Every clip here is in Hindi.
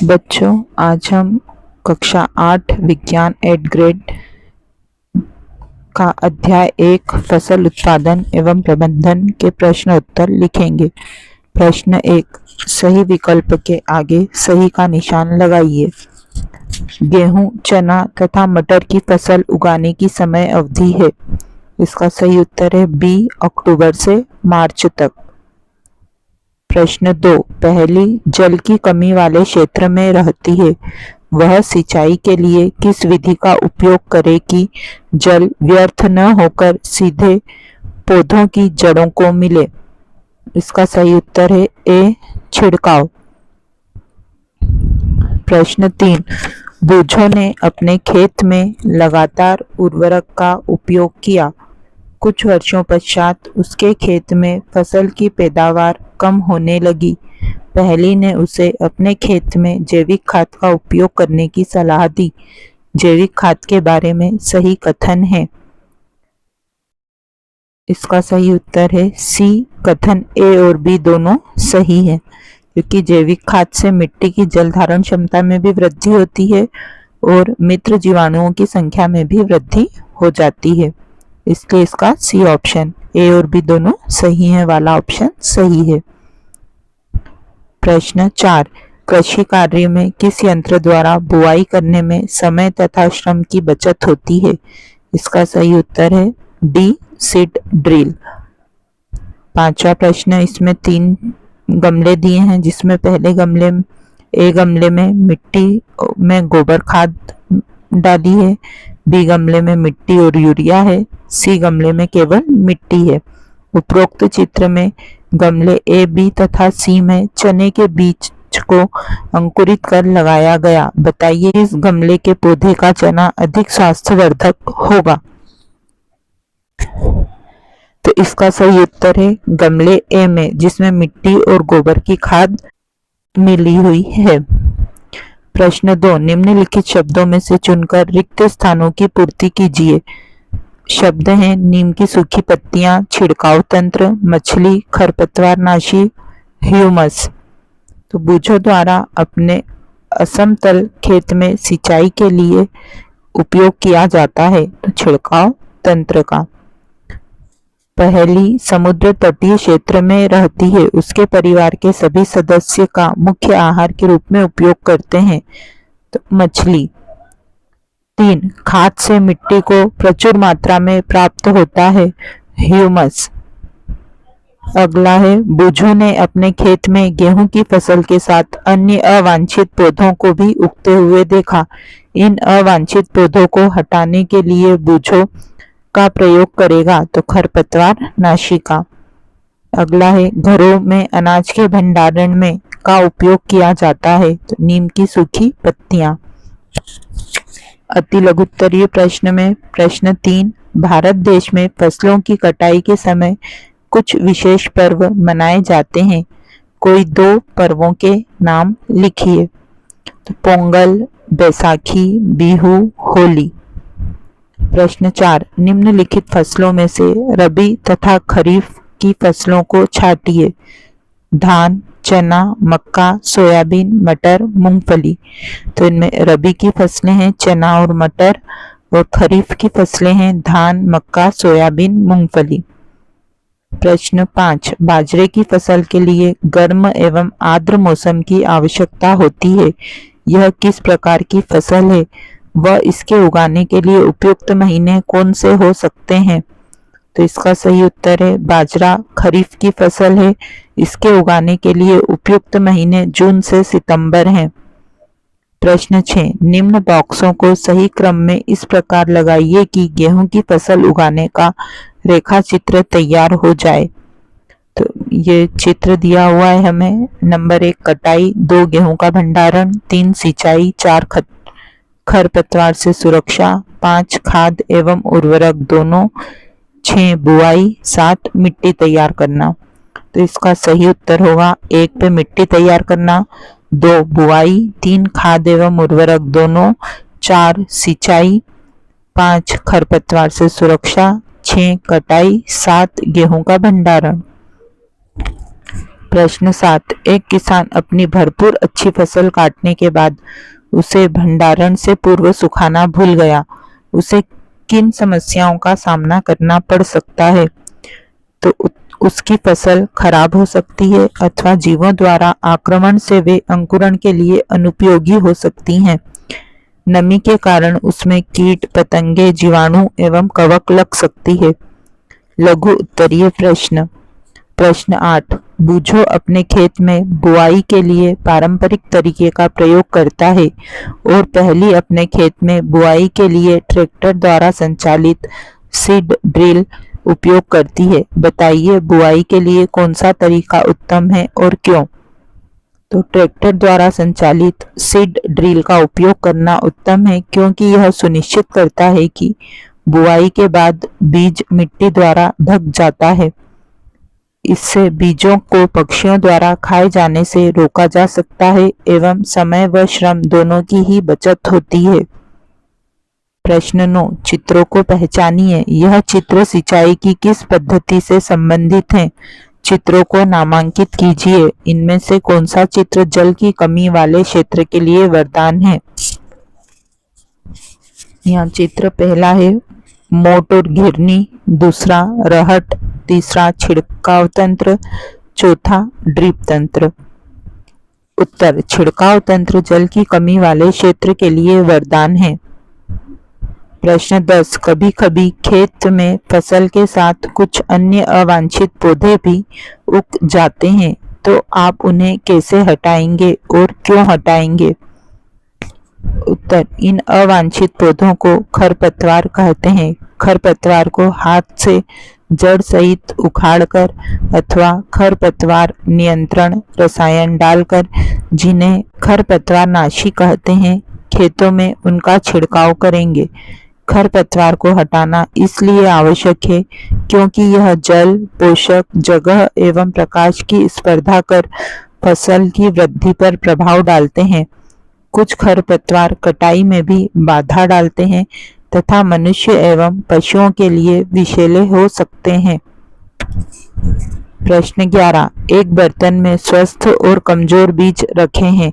बच्चों, आज हम कक्षा 8 विज्ञान 8 ग्रेड का अध्याय 1 फसल उत्पादन एवं प्रबंधन के प्रश्न उत्तर लिखेंगे। प्रश्न 1, सही विकल्प के आगे सही का निशान लगाइए। गेहूं, चना तथा मटर की फसल उगाने की समय अवधि है। इसका सही उत्तर है बी, अक्टूबर से मार्च तक। प्रश्न 2, पहली जल की कमी वाले क्षेत्र में रहती है, वह सिंचाई के लिए किस विधि का उपयोग करे कि जल व्यर्थ न होकर सीधे पौधों की जड़ों को मिले। इसका सही उत्तर है ए, छिड़काव। प्रश्न 3, बूझों ने अपने खेत में लगातार उर्वरक का उपयोग किया। कुछ वर्षों पश्चात उसके खेत में फसल की पैदावार कम होने लगी। पहली ने उसे अपने खेत में जैविक खाद का उपयोग करने की सलाह दी। जैविक खाद के बारे में सही कथन है। इसका सही उत्तर है सी, कथन ए और बी दोनों सही है, क्योंकि जैविक खाद से मिट्टी की जल धारण क्षमता में भी वृद्धि होती है और मित्र जीवाणुओं की संख्या में भी वृद्धि हो जाती है। इसलिए इसका सी ऑप्शन, ए और बी दोनों सही है वाला ऑप्शन सही है। प्रश्न 4, कृषि कार्य में किस यंत्र द्वारा बुआई करने में समय तथा श्रम की बचत होती है। इसका सही उत्तर है डी, सीड ड्रिल। पांचवा प्रश्न, इसमें 3 गमले दिए हैं, जिसमें पहले गमले में मिट्टी में गोबर खाद डाली है, बी गमले में मिट्टी और यूरिया है, सी गमले में केवल मिट्टी है। उपरोक्त चित्र में गमले ए, बी तथा सी में चने के बीज को अंकुरित कर लगाया गया। बताइए इस गमले के पौधे का चना अधिक स्वास्थ्यवर्धक होगा। तो इसका सही उत्तर है गमले ए में, जिसमें मिट्टी और गोबर की खाद मिली हुई है। प्रश्न 2, निम्नलिखित शब्दों में से चुनकर रिक्त स्थानों की पूर्ति कीजिए। शब्द हैं नीम की सूखी पत्तियां, छिड़काव तंत्र, मछली, खरपतवारनाशी, ह्यूमस। तो बूझों द्वारा अपने असमतल खेत में सिंचाई के लिए उपयोग किया जाता है, तो छिड़काव तंत्र का। पहली समुद्र तटीय क्षेत्र में रहती है, उसके परिवार के सभी सदस्य का मुख्य आहार के रूप में उपयोग करते हैं, तो मछली। 3, खाद से मिट्टी को प्रचुर मात्रा में प्राप्त होता है, ह्यूमस। अगला है, बूझों ने अपने खेत में गेहूं की फसल के साथ अन्य अवांछित पौधों को भी उगते हुए देखा। इन अवांछित पौधों को हटाने के लिए बूझों का प्रयोग करेगा, तो खरपतवार नाशी का। अगला है, घरों में अनाज के भंडारण में का उपयोग किया जाता है, तो नीम की सूखी पत्तियां। अति लघुत्तरीय प्रश्न में प्रश्न 3, भारत देश में फसलों की कटाई के समय कुछ विशेष पर्व मनाए जाते हैं, कोई 2 पर्वों के नाम लिखिए। तो पोंगल, बैसाखी, बिहू, होली। प्रश्न 4, निम्नलिखित फसलों में से रबी तथा खरीफ की फसलों को छांटिए। धान, चना, मक्का, सोयाबीन, मटर, मूंगफली। तो इनमें रबी की फसलें हैं चना और मटर, और खरीफ की फसलें हैं धान, मक्का, सोयाबीन, मूंगफली। प्रश्न 5, बाजरे की फसल के लिए गर्म एवं आर्द्र मौसम की आवश्यकता होती है, यह किस प्रकार की फसल है, वह इसके उगाने के लिए उपयुक्त महीने कौन से हो सकते हैं। तो इसका सही उत्तर है बाजरा खरीफ की फसल है, इसके उगाने के लिए उपयुक्त महीने जून से सितंबर हैं। प्रश्न 6, निम्न बॉक्सों को सही क्रम में इस प्रकार लगाइए कि गेहूं की फसल उगाने का रेखा चित्र तैयार हो जाए। तो ये चित्र दिया हुआ है हमें। नंबर 1 कटाई, 2 गेहूं का भंडारण, 3 सिंचाई, 4 खरपतवार से सुरक्षा, 5 खाद एवं उर्वरक दोनों, 6 बुआई, 7 मिट्टी तैयार करना। तो इसका सही उत्तर होगा 1 पे मिट्टी तैयार करना, 2 बुआई, 3 खाद एवं उर्वरक दोनों, 4 सिंचाई, 5 खरपतवार से सुरक्षा, 6 कटाई, 7 गेहूं का भंडारण। प्रश्न 7, एक किसान अपनी भरपूर अच्छी फसल काटने के बाद उसे भंडारण से पूर्व सुखाना भूल गया। उसे किन समस्याओं का सामना करना पड़ सकता है? तो उसकी फसल खराब हो सकती है अथवा जीवों द्वारा आक्रमण से वे अंकुरण के लिए अनुपयोगी हो सकती हैं। नमी के कारण उसमें कीट पतंगे, जीवाणु एवं कवक लग सकती है। लघु उत्तरीय प्रश्न। प्रश्न 8, बूझो अपने खेत में बुआई के लिए पारंपरिक तरीके का प्रयोग करता है और पहली अपने खेत में बुआई के लिए ट्रैक्टर द्वारा संचालित सीड ड्रिल उपयोग करती है। बताइए बुआई के लिए कौन सा तरीका उत्तम है और क्यों? तो ट्रैक्टर द्वारा संचालित सीड ड्रिल का उपयोग करना उत्तम है क्योंकि यह सुनिश्चित करता है कि बुआई के बाद बीज मिट्टी द्वारा ढक जाता है। इससे बीजों को पक्षियों द्वारा खाए जाने से रोका जा सकता है एवं समय व श्रम दोनों की ही बचत होती है। प्रश्न 9, चित्रों को पहचानिए। यह चित्र सिंचाई की किस पद्धति से संबंधित हैं? चित्रों को नामांकित कीजिए। इनमें से कौन सा चित्र जल की कमी वाले क्षेत्र के लिए वरदान है? यहाँ चित्र पहला है मोटर घिरनी, दूसरा रहट, तीसरा छिड़काव तंत्र, चौथा ड्रिप तंत्र। उत्तर, छिड़काव तंत्र जल की कमी वाले क्षेत्र के लिए वरदान है। प्रश्न 10, कभी कभी खेत में फसल के साथ कुछ अन्य अवांछित पौधे भी उग जाते हैं, तो आप उन्हें कैसे हटाएंगे और क्यों हटाएंगे? उत्तर, इन अवांछित पौधों को खरपतवार कहते हैं। खरपतवार को हाथ से जड़ सहित उखाड़कर अथवा खरपतवार नियंत्रण रसायन डालकर, जिन्हें खरपतवार नाशी कहते हैं, खेतों में उनका छिड़काव करेंगे। खरपतवार को हटाना इसलिए आवश्यक है क्योंकि यह जल, पोषक, जगह एवं प्रकाश की स्पर्धा कर फसल की वृद्धि पर प्रभाव डालते हैं। कुछ खरपतवार कटाई में भी बाधा डालते हैं तथा मनुष्य एवं पशुओं के लिए विषैले हो सकते हैं। प्रश्न 11, एक बर्तन में स्वस्थ और कमजोर बीज रखे हैं।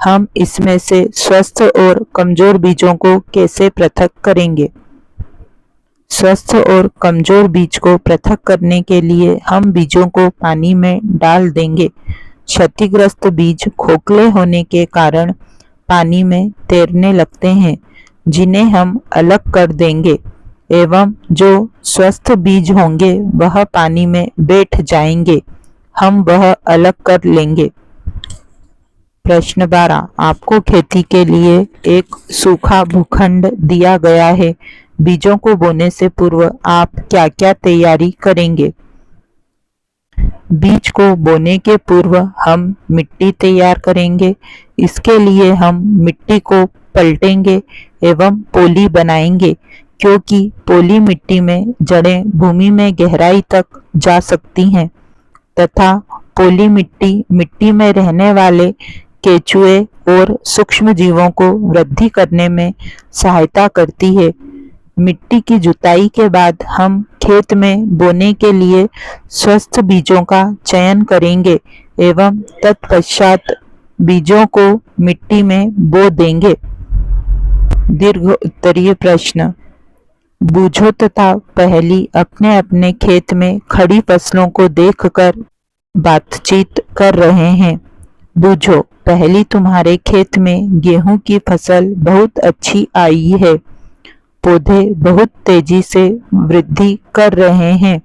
हम इसमें से स्वस्थ और कमजोर बीजों को कैसे पृथक करेंगे? स्वस्थ और कमजोर बीज को पृथक करने के लिए हम बीजों को पानी में डाल देंगे। क्षतिग्रस्त बीज खोखले होने के कारण पानी में तैरने लगते हैं, जिन्हें हम अलग कर देंगे एवं जो स्वस्थ बीज होंगे वह पानी में बैठ जाएंगे, हम वह अलग कर लेंगे। प्रश्न 12, आपको खेती के लिए एक सूखा भूखंड दिया गया है। बीजों को बोने से पूर्व आप क्या क्या तैयारी करेंगे? बीज को बोने के पूर्व हम मिट्टी तैयार करेंगे। इसके लिए हम मिट्टी को पलटेंगे एवं पोली बनाएंगे, क्योंकि पोली मिट्टी में जड़ें भूमि में गहराई तक जा सकती हैं तथा पोली मिट्टी में रहने वाले केचुए और सूक्ष्म जीवों को वृद्धि करने में सहायता करती है। मिट्टी की जुताई के बाद हम खेत में बोने के लिए स्वस्थ बीजों का चयन करेंगे एवं तत्पश्चात बीजों को मिट्टी में बो देंगे। दीर्घ उत्तरीय प्रश्न। बूझो तथा पहली अपने अपने खेत में खड़ी फसलों को देखकर बातचीत कर रहे हैं। बूझो, पहली तुम्हारे खेत में गेहूं की फसल बहुत अच्छी आई है। पौधे बहुत तेजी से वृद्धि कर रहे हैं।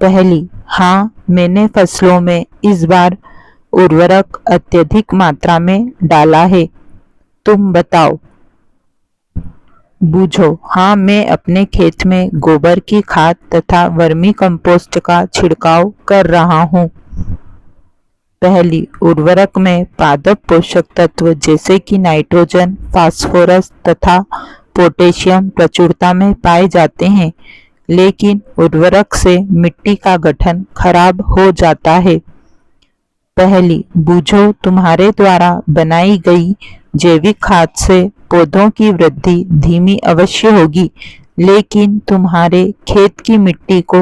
पहली, हाँ, मैंने फसलों में इस बार उर्वरक अत्यधिक मात्रा में डाला है। तुम बताओ। बूझो, हाँ, मैं अपने खेत में गोबर की खाद तथा वर्मी कंपोस्ट का छिड़काव कर रहा हूँ। पहली, उर्वरक में पादप पोषक तत्व जैसे कि नाइट्रोजन, फास्फोरस तथा पोटेशियम प्रचुरता में पाए जाते हैं, लेकिन उर्वरक से मिट्टी का गठन खराब हो जाता है। पहली, बूझो, तुम्हारे द्वारा बनाई गई जैविक खाद से पौधों की वृद्धि धीमी अवश्य होगी, लेकिन तुम्हारे खेत की मिट्टी को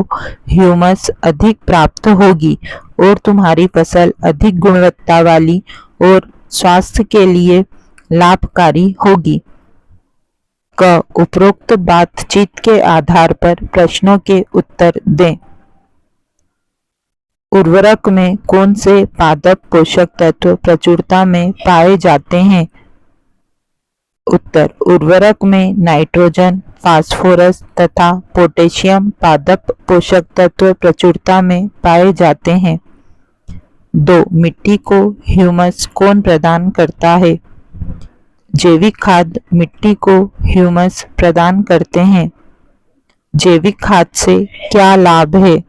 ह्यूमस अधिक प्राप्त होगी और तुम्हारी फसल अधिक गुणवत्ता वाली और स्वास्थ्य के लिए लाभकारी होगी। क उपरोक्त बातचीत के आधार पर प्रश्नों के उत्तर दें। उर्वरक में कौन से पादप पोषक तत्व प्रचुरता में पाए जाते हैं? उत्तर, उर्वरक में नाइट्रोजन, फास्फोरस तथा पोटेशियम पादप पोषक तत्व प्रचुरता में पाए जाते हैं। 2. मिट्टी को ह्यूमस कौन प्रदान करता है? जैविक खाद मिट्टी को ह्यूमस प्रदान करते हैं। जैविक खाद से क्या लाभ है?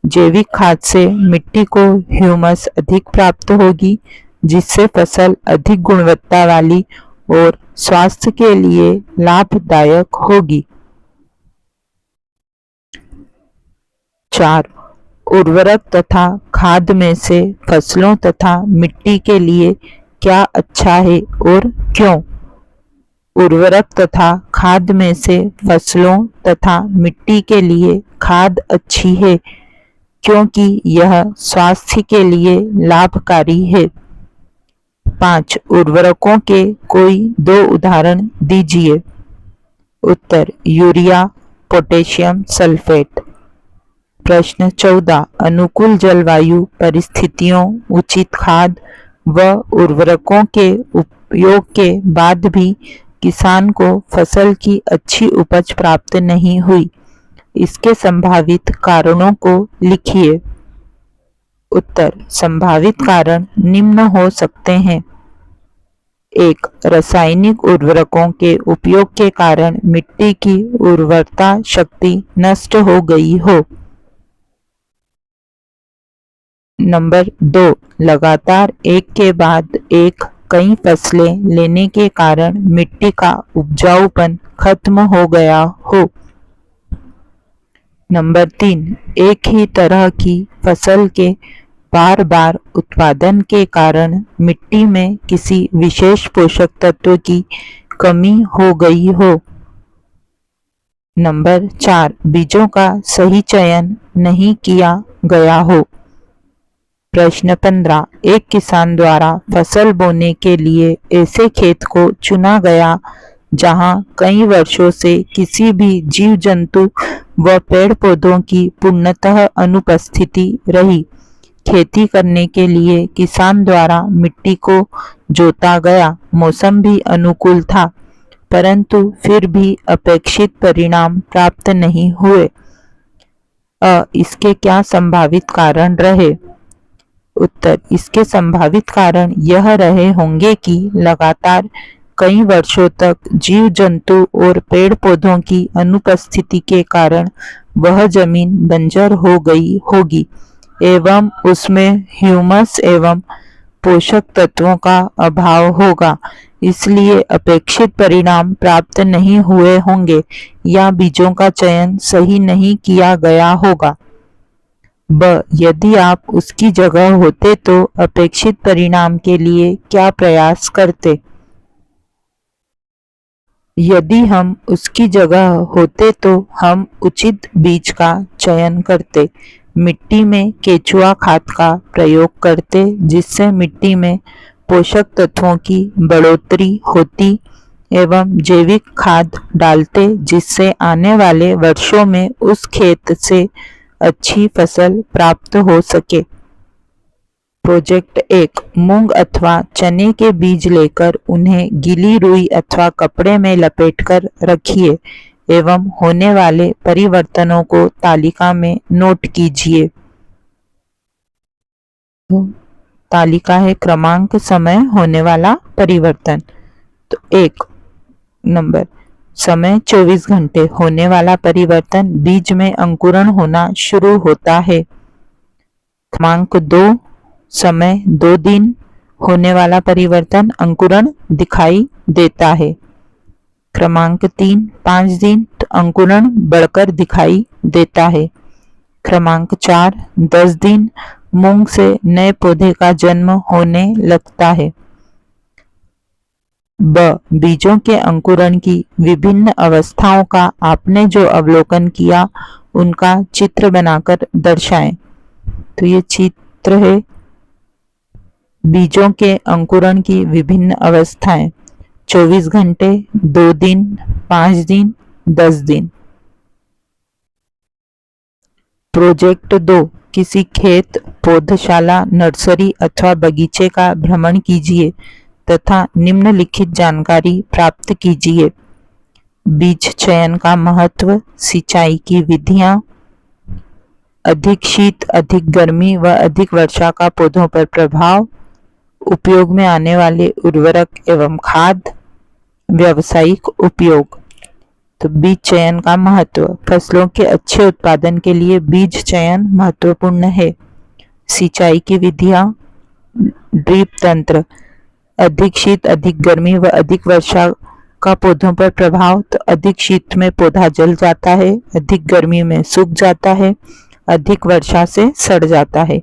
जैविक खाद से मिट्टी को ह्यूमस अधिक प्राप्त होगी, जिससे फसल अधिक गुणवत्ता वाली और स्वास्थ्य के लिए लाभदायक होगी। 4. उर्वरक तथा खाद में से फसलों तथा मिट्टी के लिए क्या अच्छा है और क्यों? उर्वरक तथा खाद में से फसलों तथा मिट्टी के लिए खाद अच्छी है, क्योंकि यह स्वास्थ्य के लिए लाभकारी है। 5. उर्वरकों के कोई 2 उदाहरण दीजिए। उत्तर, यूरिया, पोटेशियम सल्फेट। प्रश्न 14. अनुकूल जलवायु परिस्थितियों, उचित खाद व उर्वरकों के उपयोग के बाद भी किसान को फसल की अच्छी उपज प्राप्त नहीं हुई, इसके संभावित कारणों को लिखिए। उत्तर, संभावित कारण निम्न हो सकते हैं। 1. रासायनिक उर्वरकों के उपयोग के कारण मिट्टी की उर्वरता शक्ति नष्ट हो गई हो। नंबर 2. लगातार एक के बाद एक कई फसलें लेने के कारण मिट्टी का उपजाऊपन खत्म हो गया हो। नंबर 3. एक ही तरह की फसल के बार बार उत्पादन के कारण मिट्टी में किसी विशेष पोषक तत्व की कमी हो गई हो। नंबर 4. बीजों का सही चयन नहीं किया गया हो। प्रश्न 15. एक किसान द्वारा फसल बोने के लिए ऐसे खेत को चुना गया जहां कई वर्षों से किसी भी जीव जंतु व पेड़ पौधों की पूर्णतः अनुपस्थिति रही। खेती करने के लिए किसान द्वारा मिट्टी को जोता गया, मौसम भी अनुकूल था, परंतु फिर भी अपेक्षित परिणाम प्राप्त नहीं हुए। इसके क्या संभावित कारण रहे? उत्तर, इसके संभावित कारण यह रहे होंगे कि लगातार कई वर्षों तक जीव जंतु और पेड़ पौधों की अनुपस्थिति के कारण वह जमीन बंजर हो गई होगी एवं उसमें ह्यूमस एवं पोषक तत्वों का अभाव होगा, इसलिए अपेक्षित परिणाम प्राप्त नहीं हुए होंगे या बीजों का चयन सही नहीं किया गया होगा। ब. यदि आप उसकी जगह होते तो अपेक्षित परिणाम के लिए क्या प्रयास करते? यदि हम उसकी जगह होते तो हम उचित बीज का चयन करते, मिट्टी में केचुआ खाद का प्रयोग करते जिससे मिट्टी में पोषक तत्वों की बढ़ोतरी होती एवं जैविक खाद डालते जिससे आने वाले वर्षों में उस खेत से अच्छी फसल प्राप्त हो सके। प्रोजेक्ट 1. मूंग अथवा चने के बीज लेकर उन्हें गीली रुई अथवा कपड़े में लपेटकर रखिए एवं होने वाले परिवर्तनों को तालिका में नोट कीजिए। तालिका है क्रमांक, समय, होने वाला परिवर्तन। तो 1 नंबर, समय 24 घंटे, होने वाला परिवर्तन बीज में अंकुरण होना शुरू होता है। क्रमांक 2, समय 2 दिन, होने वाला परिवर्तन अंकुरण दिखाई देता है। क्रमांक 3, 5 दिन, तो अंकुरण बढ़कर दिखाई देता है। क्रमांक 4, 10 दिन, मूंग से नए पौधे का जन्म होने लगता है। ब बीजों के अंकुरण की विभिन्न अवस्थाओं का आपने जो अवलोकन किया उनका चित्र बनाकर दर्शाएं। तो ये चित्र है बीजों के अंकुरण की विभिन्न अवस्थाएं। 24 घंटे, 2 दिन, 5 दिन, 10 दिन। प्रोजेक्ट 2, किसी खेत, पौधशाला, नर्सरी अथवा बगीचे का भ्रमण कीजिए तथा निम्नलिखित जानकारी प्राप्त कीजिए। बीज चयन का महत्व, सिंचाई की विधियां, अधिक शीत, अधिक गर्मी व अधिक वर्षा का पौधों पर प्रभाव, उपयोग में आने वाले उर्वरक एवं खाद, व्यावसायिक उपयोग। तो बीज चयन का महत्व, फसलों के अच्छे उत्पादन के लिए बीज चयन महत्वपूर्ण है। सिंचाई की विधियां, ड्रिप तंत्र, अधिक शीत, अधिक गर्मी व अधिक वर्षा का पौधों पर प्रभाव। तो अधिक शीत में पौधा जल जाता है, अधिक गर्मी में सूख जाता है, अधिक वर्षा से सड़ जाता है।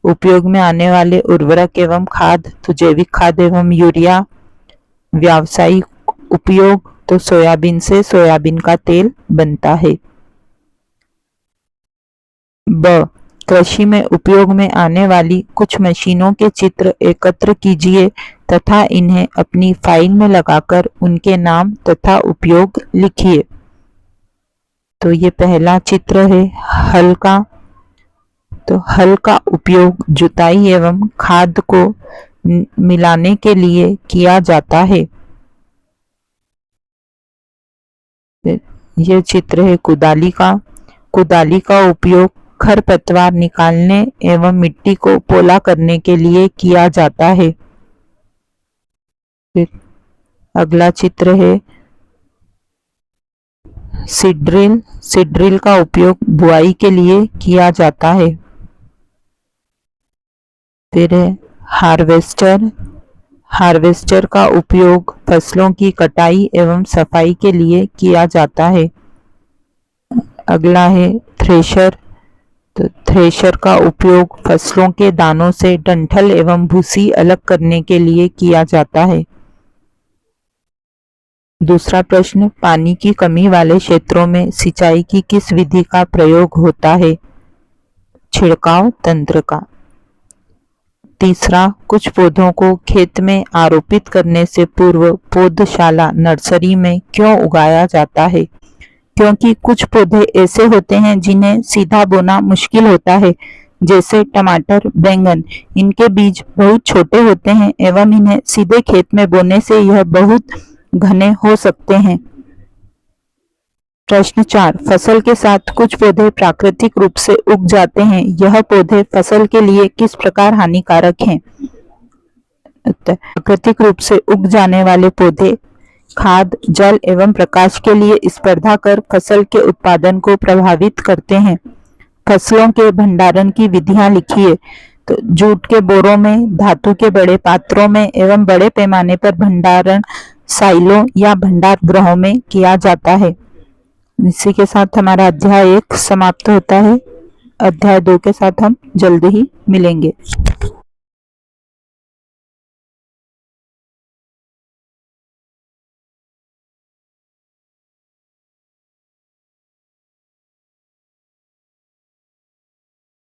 उपयोग में आने वाले उर्वरक एवं खाद, तो जैविक खाद एवं यूरिया। व्यावसायिक उपयोग, तो सोयाबीन से सोयाबीन का तेल बनता है। ब कृषि में उपयोग में आने वाली कुछ मशीनों के चित्र एकत्र कीजिए तथा इन्हें अपनी फाइल में लगाकर उनके नाम तथा उपयोग लिखिए। तो ये पहला चित्र है हल का। तो हल का उपयोग जुताई एवं खाद को मिलाने के लिए किया जाता है। यह चित्र है कुदाली का। कुदाली का उपयोग खरपतवार निकालने एवं मिट्टी को पोला करने के लिए किया जाता है। फिर अगला चित्र है सीड ड्रिल। सीड ड्रिल का उपयोग बुआई के लिए किया जाता है। फिर है हार्वेस्टर। हार्वेस्टर का उपयोग फसलों की कटाई एवं सफाई के लिए किया जाता है। अगला है थ्रेशर। तो थ्रेशर का उपयोग फसलों के दानों से डंठल एवं भूसी अलग करने के लिए किया जाता है। दूसरा प्रश्न, पानी की कमी वाले क्षेत्रों में सिंचाई की किस विधि का प्रयोग होता है? छिड़काव तंत्र का। तीसरा, कुछ पौधों को खेत में आरोपित करने से पूर्व पौधशाला नर्सरी में क्यों उगाया जाता है? क्योंकि कुछ पौधे ऐसे होते हैं जिन्हें सीधा बोना मुश्किल होता है, जैसे टमाटर, बैंगन। इनके बीज बहुत छोटे होते हैं एवं इन्हें सीधे खेत में बोने से यह बहुत घने हो सकते हैं। प्रश्न 4, फसल के साथ कुछ पौधे प्राकृतिक रूप से उग जाते हैं। यह पौधे फसल के लिए किस प्रकार हानिकारक हैं? प्राकृतिक रूप से उग जाने वाले पौधे खाद, जल एवं प्रकाश के लिए स्पर्धा कर फसल के उत्पादन को प्रभावित करते हैं। फसलों के भंडारण की विधियां लिखिए। तो जूट के बोरों में, धातु के बड़े पात्रों में एवं बड़े पैमाने पर भंडारण साइलों या भंडार गृहों में किया जाता है। इसी के साथ हमारा अध्याय 1 समाप्त होता है। अध्याय 2 के साथ हम जल्द ही मिलेंगे।